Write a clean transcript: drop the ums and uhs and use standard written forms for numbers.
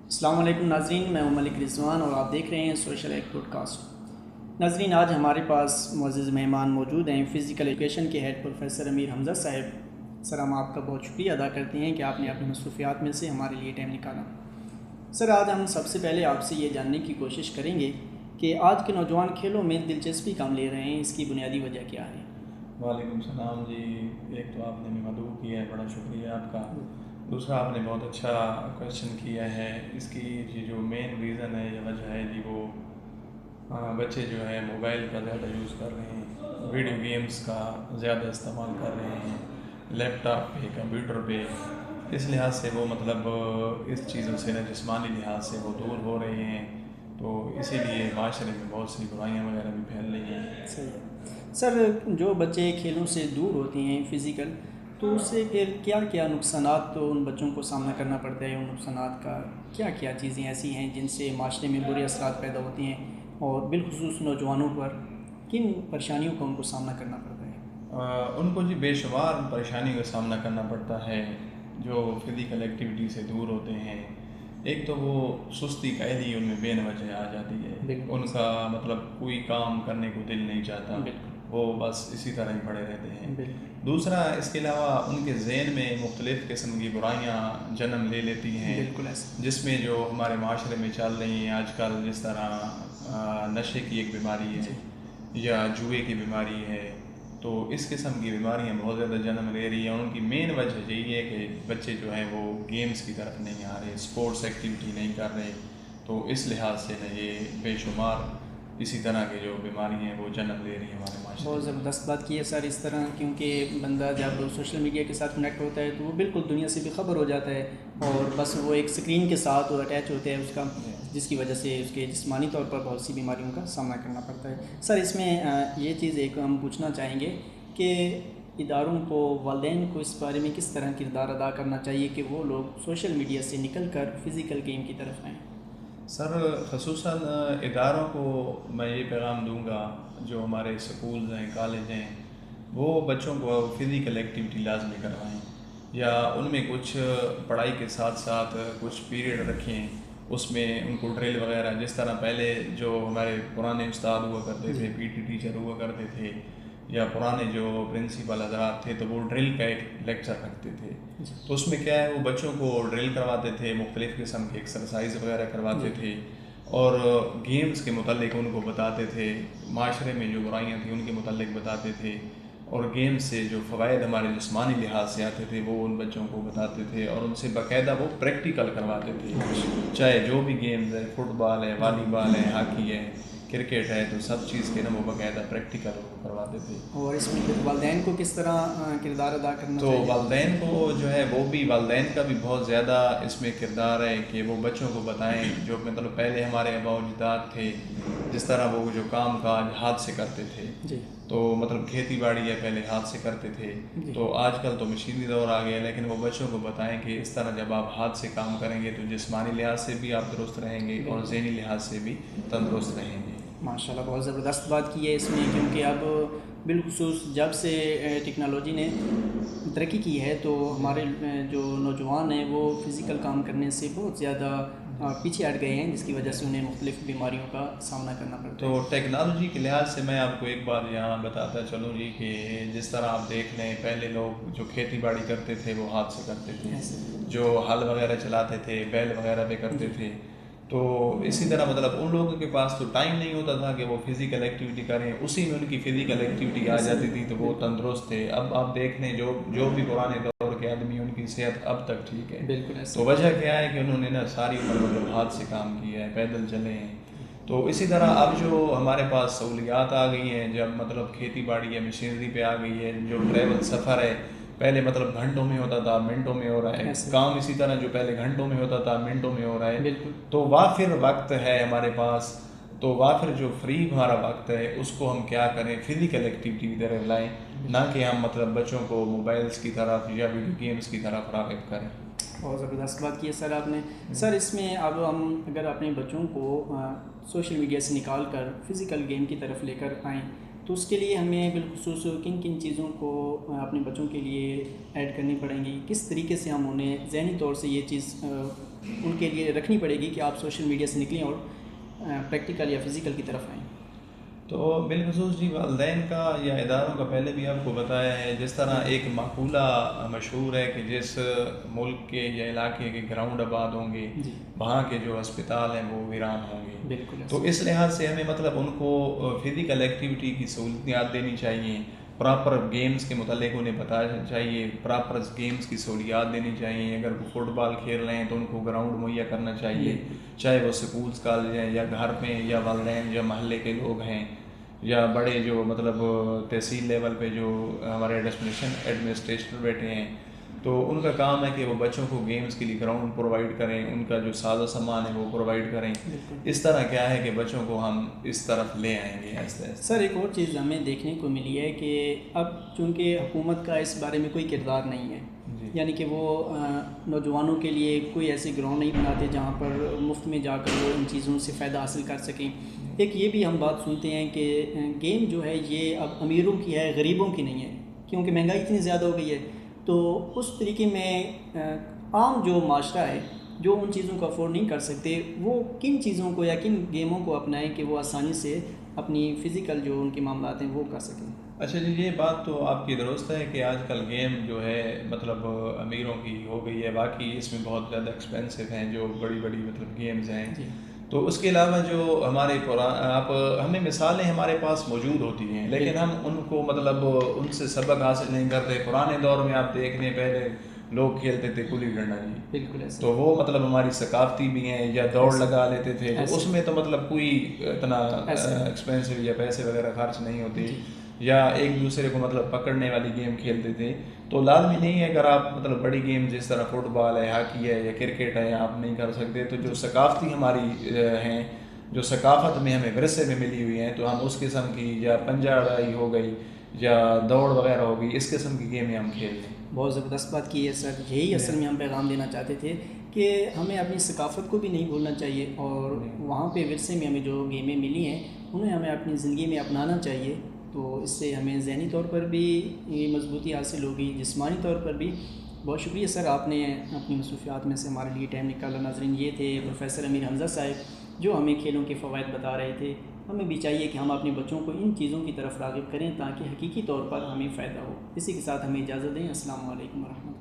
السلام علیکم ناظرین، میں ملک رضوان اور آپ دیکھ رہے ہیں سوشل ایک پوڈ کاسٹ۔ ناظرین، آج ہمارے پاس معزز مہمان موجود ہیں، فزیکل ایجوکیشن کے ہیڈ پروفیسر امیر حمزہ صاحب۔ سر، ہم آپ کا بہت شکریہ ادا کرتے ہیں کہ آپ نے اپنی مصروفیات میں سے ہمارے لیے ٹائم نکالا۔ سر، آج ہم سب سے پہلے آپ سے یہ جاننے کی کوشش کریں گے کہ آج کے نوجوان کھیلوں میں دلچسپی کم لے رہے ہیں، اس کی بنیادی وجہ کیا ہے؟ وعلیکم السلام جی۔ ایک تو آپ نے بھی مدعو کیا ہے، بڑا شکریہ آپ کا۔ دوسرا، آپ نے بہت اچھا کویشچن کیا ہے۔ اس کی جو مین ریزن ہے یا وجہ ہے جی، وہ بچے جو ہے موبائل کا زیادہ یوز کر رہے ہیں، ویڈیو گیمز کا زیادہ استعمال کر رہے ہیں، لیپ ٹاپ پہ، کمپیوٹر پہ۔ اس لحاظ سے وہ اس چیزوں سے نا جسمانی لحاظ سے وہ دور ہو رہے ہیں، تو اسی لیے معاشرے میں بہت سی برائیاں وغیرہ بھی پھیل رہی ہیں۔ صحیح ہے سر۔ جو بچے کھیلوں سے دور ہوتے ہیں فزیکل، تو اس سے پھر کیا کیا نقصانات تو ان بچوں کو سامنا کرنا پڑتا ہے؟ ان نقصانات کا کیا کیا چیزیں ایسی ہیں جن سے معاشرے میں برے اثرات پیدا ہوتے ہیں، اور بالخصوص نوجوانوں پر کن پریشانیوں کا ان کو سامنا کرنا پڑتا ہے؟ ان کو جی بے شمار پریشانیوں کا سامنا کرنا پڑتا ہے جو فزیکل ایکٹیویٹی سے دور ہوتے ہیں۔ ایک تو وہ سستی کاہلی ان میں بے وجہ آ جاتی ہے، بالکل، ان کا کوئی کام کرنے کو دل نہیں چاہتا، بالکل وہ بس اسی طرح ہی پڑے رہتے ہیں۔ بالکل دوسرا، اس کے علاوہ ان کے ذہن میں مختلف قسم کی برائیاں جنم لے لیتی ہیں، بالکل ایسا جس میں جو ہمارے معاشرے میں چل رہی ہیں آج کل، جس طرح نشے کی ایک بیماری ہے یا جوئے کی بیماری ہے، تو اس قسم کی بیماریاں بہت زیادہ جنم لے رہی ہیں۔ اور ان کی مین وجہ یہی ہے کہ بچے جو ہیں وہ گیمز کی طرف نہیں آ رہے، اسپورٹس ایکٹیویٹی نہیں کر رہے، تو اس لحاظ سے یہ بے شمار اسی طرح کی جو بیماری ہیں وہ جنم لے رہی ہیں ہمارے معاشرے بہت میں۔ زبردست بات کی ہے سر۔ اس طرح کیونکہ بندہ جب سوشل میڈیا کے ساتھ کنیکٹ ہوتا ہے تو وہ بالکل دنیا سے بے خبر ہو جاتا ہے، اور بس وہ ایک اسکرین کے ساتھ وہ اٹیچ ہوتے ہیں اس کا، جس کی وجہ سے اس کے جسمانی طور پر بہت سی بیماریوں کا سامنا کرنا پڑتا ہے۔ سر، اس میں یہ چیز ایک ہم پوچھنا چاہیں گے کہ اداروں کو، والدین کو اس بارے میں کس طرح کردار ادا کرنا چاہیے کہ وہ لوگ سوشل میڈیا سے نکل کر فزیکل گیم کی طرف آئیں؟ سر، خصوصاً اداروں کو میں یہ پیغام دوں گا، جو ہمارے سکولز ہیں، کالج ہیں، وہ بچوں کو فزیکل ایکٹیویٹی لازمی کروائیں، یا ان میں کچھ پڑھائی کے ساتھ ساتھ کچھ پیریڈ رکھیں، اس میں ان کو ڈرل وغیرہ، جس طرح پہلے جو ہمارے پرانے استاد ہوا کرتے تھے، پی ٹی ٹیچر ہوا کرتے تھے، یا پرانے جو پرنسپل حضرات تھے، تو وہ ڈرل کا ایک لیکچر رکھتے تھے، تو اس میں کیا ہے، وہ بچوں کو ڈرل کرواتے تھے، مختلف قسم کے ایکسرسائز وغیرہ کرواتے تھے، اور گیمز کے متعلق ان کو بتاتے تھے، معاشرے میں جو برائیاں تھیں ان کے متعلق بتاتے تھے، اور گیمز سے جو فوائد ہمارے جسمانی لحاظ سے آتے تھے وہ ان بچوں کو بتاتے تھے، اور ان سے باقاعدہ وہ پریکٹیکل کرواتے تھے، چاہے جو بھی گیمز ہے، فٹ بال ہے، والی بال ہے، ہاکی ہے، کرکٹ ہے، تو سب چیز کے نا وہ باقاعدہ پریکٹیکل کرواتے تھے۔ اور اس میں پھر والدین کو کس طرح کردار ادا کرنا تو چاہیے؟ والدین کو جو ہے والدین کا بھی بہت زیادہ اس میں کردار ہے کہ وہ بچوں کو بتائیں، جو پہلے ہمارے آباء و اجداد تھے، جس طرح وہ جو کام کاج ہاتھ سے کرتے تھے، جی تو کھیتی باڑی ہے پہلے ہاتھ سے کرتے تھے، جی تو آج کل تو مشینی دور آ گیا، لیکن وہ بچوں کو بتائیں کہ اس طرح جب آپ ہاتھ سے کام کریں گے تو جسمانی لحاظ سے بھی آپ درست رہیں گے اور ذہنی لحاظ سے بھی تندرست رہیں گے۔ ماشاء اللہ، بہت زبردست بات کی ہے اس میں، کیونکہ اب بالخصوص جب سے ٹیکنالوجی نے ترقی کی ہے تو ہمارے جو نوجوان ہیں وہ فزیکل کام کرنے سے بہت زیادہ پیچھے ہٹ گئے ہیں، جس کی وجہ سے انہیں مختلف بیماریوں کا سامنا کرنا پڑتا تو ہے۔ ٹیکنالوجی کے لحاظ سے میں آپ کو ایک بات یہاں بتاتا چلوں جی، کہ جس طرح آپ دیکھ لیں، پہلے لوگ جو کھیتی باڑی کرتے تھے وہ ہاتھ سے کرتے تھے، ایسے جو ہل وغیرہ چلاتے تھے بیل وغیرہ پہ کرتے تھے، تو اسی طرح ان لوگوں کے پاس تو ٹائم نہیں ہوتا تھا کہ وہ فزیکل ایکٹیویٹی کریں، اسی میں ان کی فزیکل ایکٹیویٹی آ جاتی تھی تو وہ تندرست تھے۔ اب آپ دیکھ لیں جو بھی پرانے دور کے آدمی، ان کی صحت اب تک ٹھیک ہے، بالکل ایسا تو وجہ کیا ہے کہ انہوں نے ساری عمر ہاتھ سے کام کیا ہے، پیدل چلے ہیں۔ تو اسی طرح اب جو ہمارے پاس سہولیات آ گئی ہیں، جب کھیتی باڑی ہے مشینری پہ آ گئی ہے، جو ٹریول سفر ہے پہلے گھنٹوں میں ہوتا تھا، منٹوں میں ہو رہا ہے کام، اسی طرح جو پہلے گھنٹوں میں ہوتا تھا منٹوں میں ہو رہا ہے، بالکل تو وافر وقت ہے ہمارے پاس، تو وافر جو فری ہمارا وقت ہے اس کو ہم کیا کریں، فزیکل ایکٹیویٹی کی طرف لائیں، نہ کہ ہم بچوں کو موبائلز کی طرف یا ویڈیو گیمز کی طرف راغب کریں۔ بہت زبردست بات کی ہے سر آپ نے۔ سر، اس میں اب ہم اگر اپنے بچوں کو سوشل میڈیا سے نکال کر فزیکل گیم کی طرف لے کر آئیں تو اس کے لیے ہمیں بالخصوص کن کن چیزوں کو اپنے بچوں کے لیے ایڈ کرنی پڑیں گی؟ کس طریقے سے ہم انہیں ذہنی طور سے یہ چیز ان کے لیے رکھنی پڑے گی کہ آپ سوشل میڈیا سے نکلیں اور پریکٹیکل یا فزیکل کی طرف آئیں؟ تو بالخصوص جی والدین کا یا اداروں کا پہلے بھی آپ کو بتایا ہے، جس طرح ایک مقولہ مشہور ہے کہ جس ملک کے یا علاقے کے گراؤنڈ آباد ہوں گے جی وہاں کے جو ہسپتال ہیں وہ ویران ہوں گے. بالکل تو اس لحاظ سے ہمیں مطلب ان کو فزیکل ایکٹیویٹی کی سہولیات دینی چاہیے، پراپر گیمز کے متعلق انہیں بتانا چاہیے، پراپر گیمز کی سہولیات دینی چاہیے. اگر وہ فٹ بال کھیل رہے ہیں تو ان کو گراؤنڈ مہیا کرنا چاہیے، چاہے وہ سکولز کالج ہیں یا گھر میں یا والدین یا محلے کے لوگ ہیں یا بڑے جو مطلب تحصیل لیول پہ جو ہمارے ایڈمنسٹریشن بیٹھے ہیں. تو ان کا کام ہے کہ وہ بچوں کو گیمز کے لیے گراؤنڈ پرووائڈ کریں، ان کا جو ساز و سامان ہے وہ پرووائڈ کریں. اس طرح کیا ہے کہ بچوں کو ہم اس طرف لے آئیں گے آہستہ آہستہ. سر ایک اور چیز ہمیں دیکھنے کو ملی ہے کہ اب چونکہ حکومت کا اس بارے میں کوئی کردار نہیں ہے، یعنی کہ وہ نوجوانوں کے لیے کوئی ایسی گراؤنڈ نہیں بناتے جہاں پر مفت میں جا کر وہ ان چیزوں سے فائدہ حاصل کر سکیں. ایک یہ بھی ہم بات سنتے ہیں کہ گیم جو ہے یہ اب امیروں کی ہے، غریبوں کی نہیں ہے، کیونکہ مہنگائی اتنی زیادہ ہو گئی ہے. تو اس طریقے میں عام جو معاشرہ ہے جو ان چیزوں کو افورڈ نہیں کر سکتے، وہ کن چیزوں کو یا کن گیموں کو اپنائیں کہ وہ آسانی سے اپنی فزیکل جو ان کے معاملات ہیں وہ کر سکیں. اچھا جی، یہ بات تو آپ کی درست ہے کہ آج کل گیم جو ہے مطلب امیروں کی ہو گئی ہے، باقی اس میں بہت زیادہ ایکسپینسو ہیں جو بڑی بڑی مطلب گیمز ہیں. تو اس کے علاوہ جو ہمارے ہمیں مثالیں ہمارے پاس موجود ہوتی ہیں، لیکن ہم ان کو مطلب ان سے سبق حاصل نہیں کرتے. پرانے دور میں آپ دیکھ لیں، پہلے لوگ کھیلتے تھے گلی ڈنڈا جی، بالکل ایسا. تو وہ مطلب ہماری ثقافتی بھی ہیں، یا دوڑ لگا لیتے تھے. تو اس میں تو مطلب کوئی اتنا ایکسپینسو یا پیسے وغیرہ خرچ نہیں ہوتے، یا ایک دوسرے کو مطلب پکڑنے والی گیم کھیلتے تھے. تو لازمی نہیں ہے اگر آپ مطلب بڑی گیم جس طرح فٹ بال ہے، ہاکی ہے یا کرکٹ ہے آپ نہیں کر سکتے، تو جو ثقافتی ہماری ہیں، جو ثقافت میں ہمیں ورثے میں ملی ہوئی ہیں، تو ہم اس قسم کی یا پنجہ اڑائی ہو گئی یا دوڑ وغیرہ ہو گئی، اس قسم کی گیمیں ہم کھیل لیں. بہت زبردست بات کی ہے سر. یہی اصل میں ہم پیغام دینا چاہتے تھے کہ ہمیں اپنی ثقافت کو بھی نہیں بھولنا چاہیے، اور وہاں پہ ورثے میں ہمیں جو گیمیں ملی ہیں انہیں ہمیں اپنی زندگی میں اپنانا چاہیے. تو اس سے ہمیں ذہنی طور پر بھی مضبوطی حاصل ہوگی، جسمانی طور پر بھی. بہت شکریہ سر، آپ نے اپنی مصروفیات میں سے ہمارے لیے ٹائم نکالا. ناظرین، یہ تھے پروفیسر امیر حمزہ صاحب جو ہمیں کھیلوں کے فوائد بتا رہے تھے. ہمیں بھی چاہیے کہ ہم اپنے بچوں کو ان چیزوں کی طرف راغب کریں تاکہ حقیقی طور پر ہمیں فائدہ ہو. اسی کے ساتھ ہمیں اجازت دیں. السلام علیکم ورحمۃ اللہ.